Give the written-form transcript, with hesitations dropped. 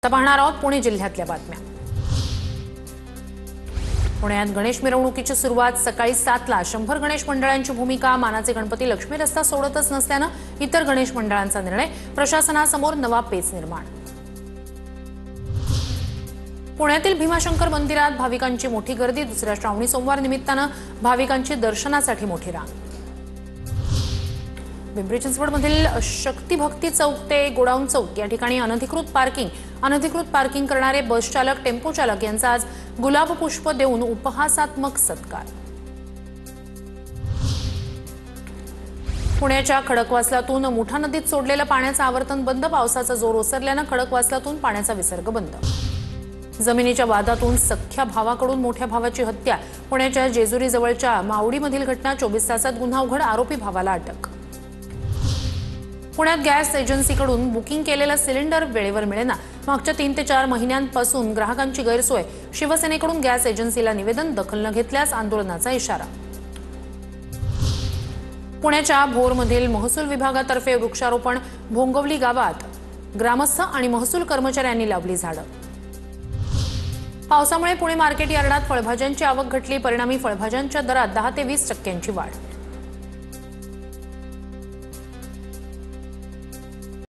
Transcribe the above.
आता पाहणार आहोत पुणे जिल्ह्यातल्या बातम्या। पुण्यात गणेश मिरवणुकीची सुरुवात सकाळी 7ला 100 गणेश मंडळांची भूमिका मानाचे गणपती लक्ष्मी रस्ता सोडतच नसल्याने इतर गणेश मंडळांचा निर्णय प्रशासनासमोर नवा पेच निर्माण। पुण्यातील भीमाशंकर मंदिरात भाविकांची मोठी गर्दी, दुसऱ्या श्रावणी सोमवार निमित्ताने भाविकांची दर्शनासाठी मोठी रांग। पिंपरी चिंचवडमधील शक्ती भक्ती चौक ते गोडाऊन चौक या ठिकाणी अनधिकृत पार्किंग करणारे बस चालक टेम्पो चालक यांचा आज गुलाब पुष्प देऊन उपहासात्मक सत्कार। पुण्याच्या खडकवासलातून मुठा नदीत सोडलेलं पाण्याचं आवर्तन बंद, पावसाचा जोर ओसरल्याने खडकवासलातून पाण्याचा विसर्ग बंद। जमिनीच्या वादातून सख्ख्या भावाकडून मोठ्या भावाची हत्या, पुण्याच्या जेजुरी जवळच्या मावडीमधील घटना, 24 तासात गुन्हा उघड, आरोपी भावाला अटक। पुण्यात गॅस एजन्सीकडून बुकिंग केलेला सिलेंडर वेळेवर मिळेना, मागच्या 3 ते 4 महिन्यांपासून ग्राहकांची गैरसोय, शिवसेनेकडून गॅस एजन्सीला निवेदन, दखल न घेतल्यास आंदोलनाचा इशारा। पुण्याच्या भोरमधील महसूल विभागातर्फे वृक्षारोपण, भोंगवली गावात ग्रामस्थ आणि महसूल कर्मचाऱ्यांनी लावली झाडं। पावसामुळे पुणे मार्केट यार्डात फळभाज्यांची आवक घटली, परिणामी फळभाज्यांच्या दरात 10 ते 20% वाढ।